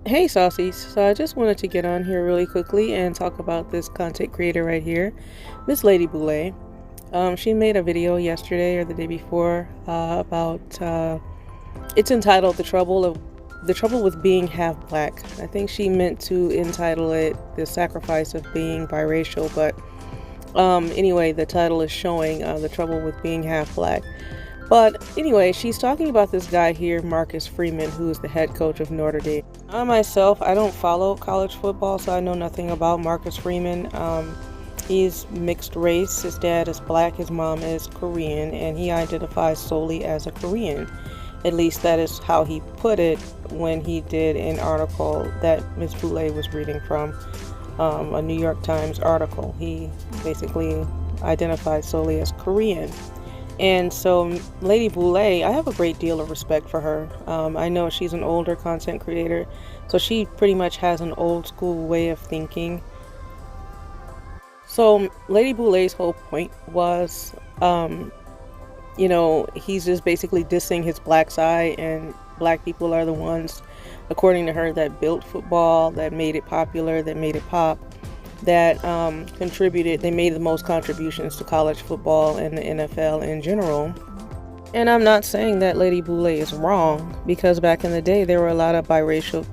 Hey Saucies, so I just wanted to get on here really quickly and talk about this content creator right here, Miss Lady Boulay. She made a video yesterday or the day before about it's entitled the trouble with being half black. I think she meant to entitle it The Sacrifice of Being Biracial, but anyway, the title is showing the trouble with being half black. But anyway, she's talking about this guy here, Marcus Freeman, who is the head coach of Notre Dame. I myself, I don't follow college football, so I know nothing about Marcus Freeman. He's mixed race. His dad is black, his mom is Korean, and he identifies solely as a Korean. At least that is how he put it when he did an article that Ms. Boulay was reading from, a New York Times article. He basically identified solely as Korean. And so Lady Boulay, I have a great deal of respect for her. I know she's an older content creator, so she pretty much has an old school way of thinking. So Lady Boulay's whole point was, he's just basically dissing his black side, and black people are the ones, according to her, that built football, that made it popular, that made it pop, that they made the most contributions to college football and the NFL in general. And I'm not saying that Lady Boulay is wrong, because back in the day there were a lot of biracial,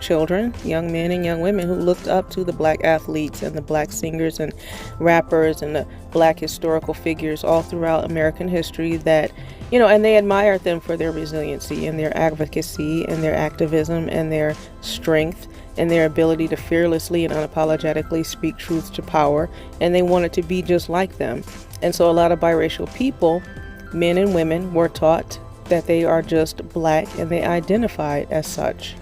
children, young men and young women who looked up to the black athletes and the black singers and rappers and the black historical figures all throughout American history that, and they admired them for their resiliency and their advocacy and their activism and their strength and their ability to fearlessly and unapologetically speak truth to power, and they wanted to be just like them. And so a lot of biracial people, men and women, were taught that they are just black, and they identified as such.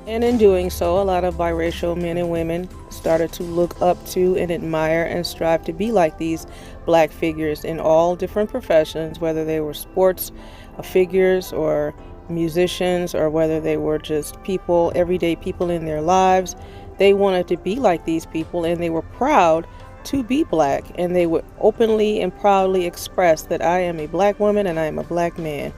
And in doing so, a lot of biracial men and women started to look up to and admire and strive to be like these black figures in all different professions, whether they were sports figures or musicians, or whether they were just people, everyday people in their lives. They wanted to be like these people, and they were proud to be black, and they would openly and proudly express that I am a black woman and I am a black man.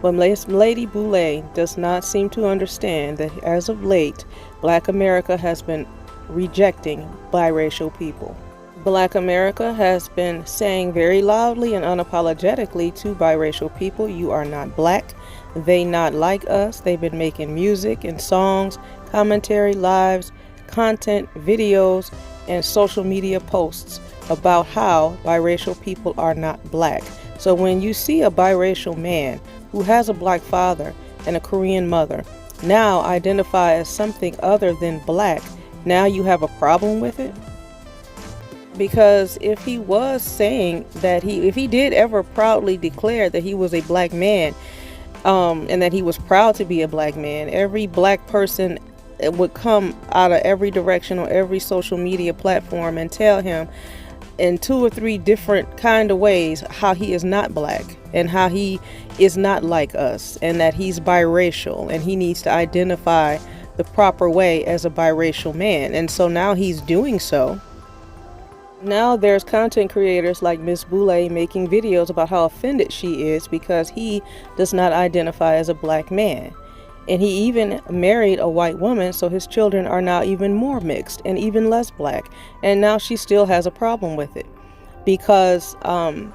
But Lady Boulay does not seem to understand that as of late, Black America has been rejecting biracial people. Black America has been saying very loudly and unapologetically to biracial people, you are not black, they not like us. They've been making music and songs, commentary, lives, content, videos, and social media posts about how biracial people are not black. So when you see a biracial man who has a black father and a Korean mother now identify as something other than black, now you have a problem with it? Because if he was saying that if he did ever proudly declare that he was a black man, and that he was proud to be a black man, every black person would come out of every direction on every social media platform and tell him in 2 or 3 different kind of ways how he is not black and how he is not like us, and that he's biracial and he needs to identify the proper way as a biracial man. And so now he's doing so. Now there's content creators like Miss Boulay making videos about how offended she is because he does not identify as a black man. And he even married a white woman, so his children are now even more mixed and even less black. And now she still has a problem with it because I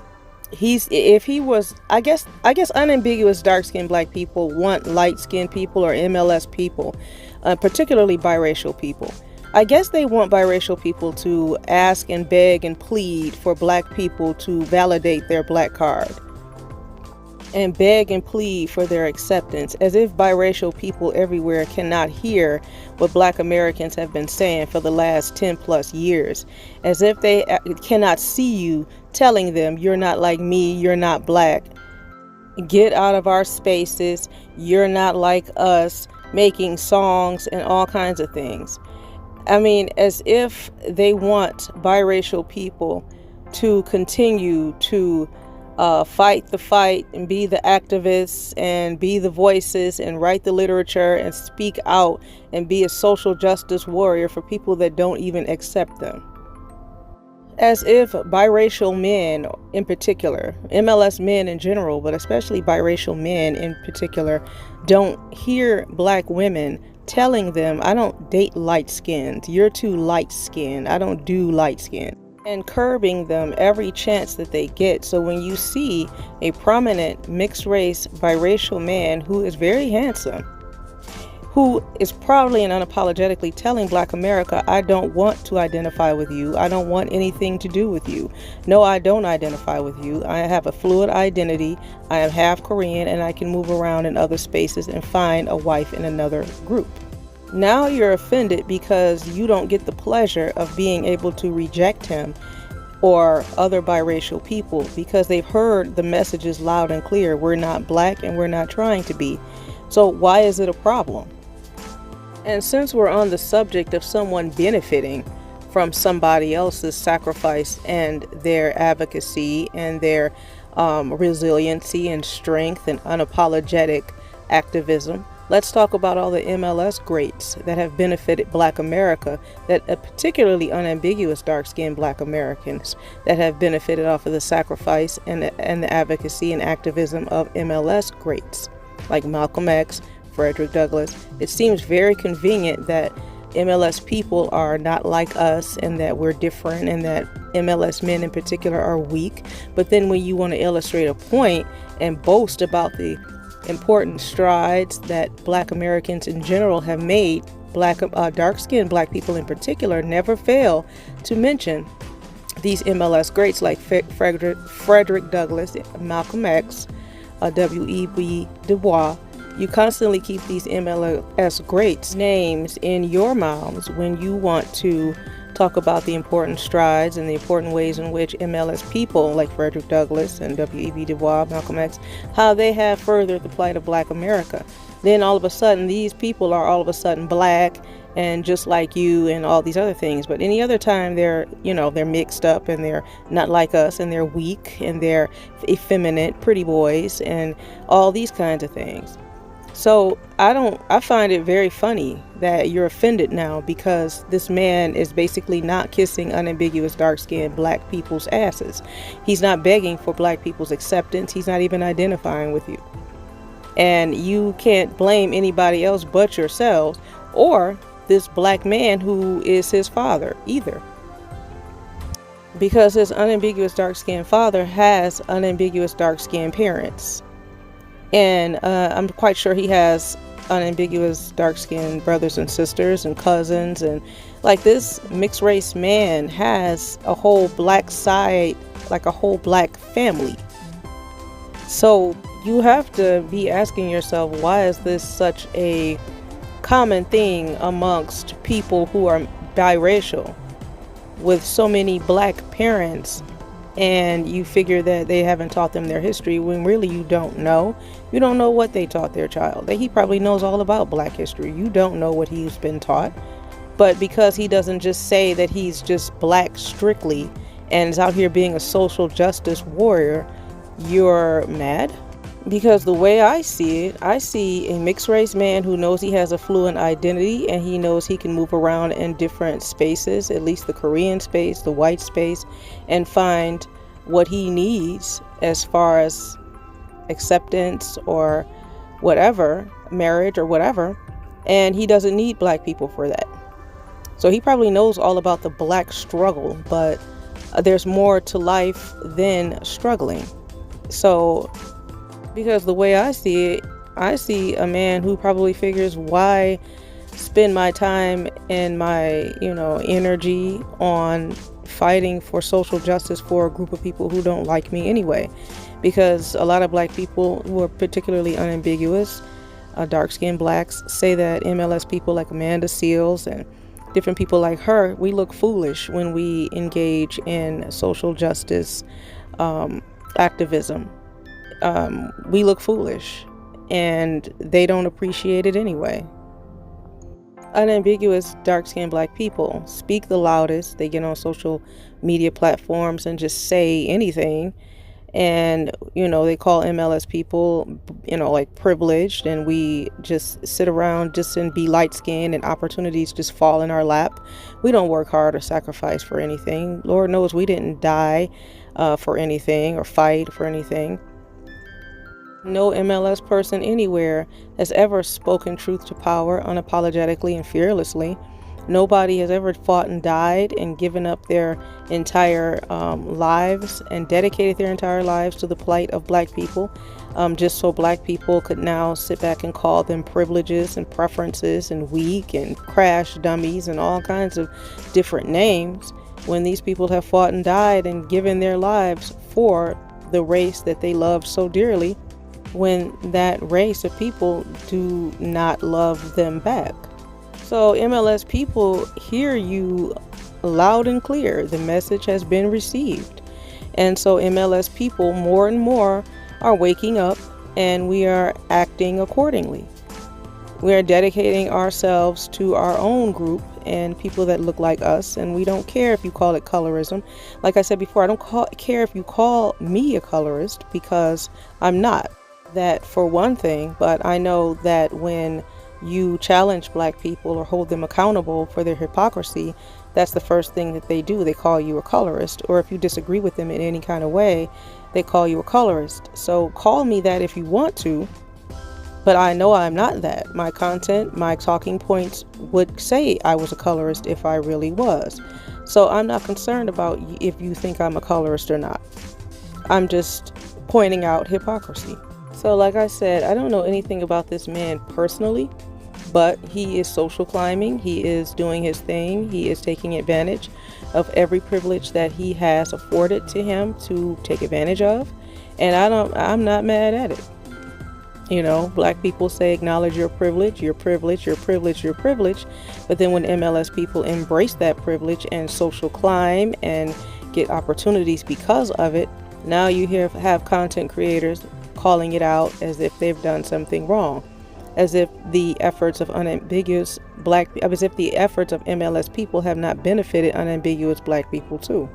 guess unambiguous dark-skinned black people want light-skinned people or MLS people, particularly biracial people. I guess they want biracial people to ask and beg and plead for black people to validate their black card and beg and plead for their acceptance, as if biracial people everywhere cannot hear what black Americans have been saying for the last 10 plus years, as if they cannot see you telling them you're not like me, you're not black, get out of our spaces, you're not like us, making songs and all kinds of things. I mean, as if they want biracial people to continue to fight the fight and be the activists and be the voices and write the literature and speak out and be a social justice warrior for people that don't even accept them. As if biracial men in particular, MLS men in general, but especially biracial men in particular, don't hear black women telling them, I don't date light skinned, you're too light skinned, I don't do light skin, and curbing them every chance that they get. So when you see a prominent mixed race biracial man who is very handsome, who is proudly and unapologetically telling Black America, I don't want to identify with you. I don't want anything to do with you. No, I don't identify with you. I have a fluid identity. I am half Korean and I can move around in other spaces and find a wife in another group. Now you're offended because you don't get the pleasure of being able to reject him or other biracial people because they've heard the messages loud and clear. We're not black and we're not trying to be. So why is it a problem? And since we're on the subject of someone benefiting from somebody else's sacrifice and their advocacy and their resiliency and strength and unapologetic activism, let's talk about all the MLS greats that have benefited Black America, that particularly unambiguous dark-skinned Black Americans that have benefited off of the sacrifice and the advocacy and activism of MLS greats like Malcolm X, Frederick Douglass. It seems very convenient that MLS people are not like us and that we're different and that MLS men in particular are weak. But then when you want to illustrate a point and boast about the important strides that Black Americans in general have made, dark-skinned Black people in particular never fail to mention these MLS greats like Frederick Douglass, Malcolm X, W.E.B. Du Bois. You constantly keep these MLS greats names in your mouths when you want to talk about the important strides and the important ways in which MLS people like Frederick Douglass and W.E.B. Du Bois, Malcolm X, how they have furthered the plight of Black America. Then all of a sudden, these people are all of a sudden black and just like you and all these other things. But any other time they're mixed up and they're not like us and they're weak and they're effeminate, pretty boys and all these kinds of things. So I find it very funny that you're offended now because this man is basically not kissing unambiguous dark-skinned Black people's asses. He's not begging for Black people's acceptance. He's not even identifying with you. And you can't blame anybody else but yourselves or this Black man who is his father either. Because his unambiguous dark-skinned father has unambiguous dark-skinned parents. And I'm quite sure he has unambiguous dark-skinned brothers and sisters and cousins. And like this mixed race man has a whole Black side, like a whole Black family. So you have to be asking yourself, why is this such a common thing amongst people who are biracial with so many Black parents? And you figure that they haven't taught them their history when really you don't know. You don't know what they taught their child. He probably knows all about Black history. You don't know what he's been taught. But because he doesn't just say that he's just Black strictly and is out here being a social justice warrior, you're mad? Because the way I see it, I see a mixed race man who knows he has a fluid identity and he knows he can move around in different spaces, at least the Korean space, the white space, and find what he needs as far as acceptance or whatever, marriage or whatever. And he doesn't need Black people for that. So he probably knows all about the Black struggle, but there's more to life than struggling. So because the way I see it, I see a man who probably figures, why spend my time and my, energy on fighting for social justice for a group of people who don't like me anyway? Because a lot of Black people who are particularly unambiguous, dark-skinned Blacks, say that MLS people like Amanda Seales and different people like her, we look foolish when we engage in social justice activism. We look foolish and they don't appreciate it anyway. Unambiguous dark-skinned Black people speak the loudest. They get on social media platforms and just say anything. And they call MLS people like privileged, and we just sit around just and be light skinned and opportunities just fall in our lap. We don't work hard or sacrifice for anything. Lord knows we didn't die for anything or fight for anything. No MLS person anywhere has ever spoken truth to power unapologetically and fearlessly. Nobody has ever fought and died and given up their entire lives and dedicated their entire lives to the plight of black people, just so black people could now sit back and call them privileges and preferences and weak and crash dummies and all kinds of different names, when these people have fought and died and given their lives for the race that they love so dearly, when that race of people do not love them back. So MLS people hear you loud and clear. The message has been received. And so MLS people more and more are waking up, and we are acting accordingly. We are dedicating ourselves to our own group and people that look like us, and we don't care if you call it colorism. Like I said before, I don't care if you call me a colorist, because I'm not. That for one thing, but I know that when you challenge black people or hold them accountable for their hypocrisy, that's the first thing that they do. They call you a colorist. Or if you disagree with them in any kind of way, they call you a colorist. So call me that if you want to, but I know I'm not that. My content, my talking points would say I was a colorist if I really was. So I'm not concerned about if you think I'm a colorist or not. I'm just pointing out hypocrisy. So like I said, I don't know anything about this man personally, but he is social climbing. He is doing his thing. He is taking advantage of every privilege that he has afforded to him to take advantage of. And I'm not mad at it. Black people say acknowledge your privilege, your privilege, your privilege, your privilege. But then when MLS people embrace that privilege and social climb and get opportunities because of it, now you have content creators calling it out as if they've done something wrong, as if the efforts of MLS people have not benefited unambiguous black people too.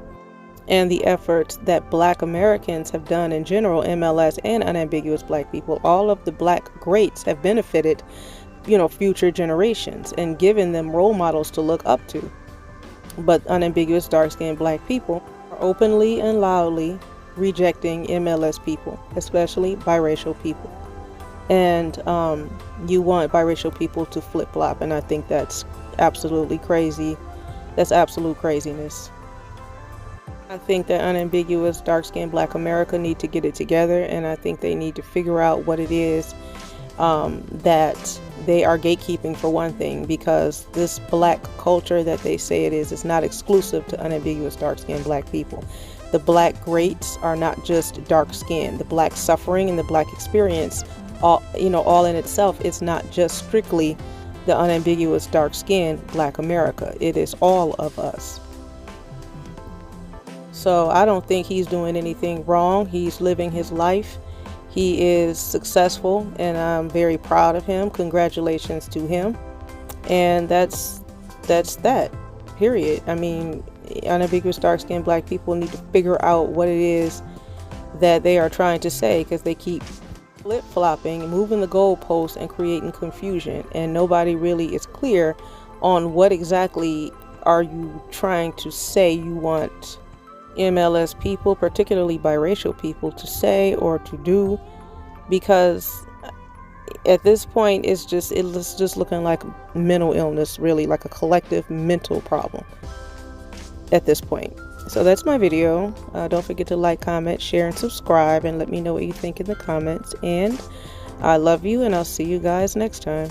And the efforts that black Americans have done in general, MLS and unambiguous black people, all of the black greats have benefited, future generations and given them role models to look up to. But unambiguous dark-skinned black people are openly and loudly rejecting MLS people, especially biracial people. And you want biracial people to flip-flop, and I think that's absolutely crazy. That's absolute craziness. I think that unambiguous dark-skinned black America need to get it together, and I think they need to figure out what it is that they are gatekeeping, for one thing, because this black culture that they say it is not exclusive to unambiguous dark-skinned black people. The black greats are not just dark skin. The black suffering and the black experience, all in itself, it's not just strictly the unambiguous dark skin black America. It is all of us. So I don't think he's doing anything wrong. He's living his life. He is successful, and I'm very proud of him. Congratulations to him. And that's that. Period. I mean, unambiguous dark-skinned black people need to figure out what it is that they are trying to say, because they keep flip-flopping, moving the goalposts, and creating confusion, and nobody really is clear on what exactly are you trying to say you want MLS people, particularly biracial people, to say or to do, because at this point it's just looking like mental illness, really, like a collective mental problem at this point. So that's my video. Don't forget to like, comment, share, and subscribe, and let me know what you think in the comments. And I love you, and I'll see you guys next time.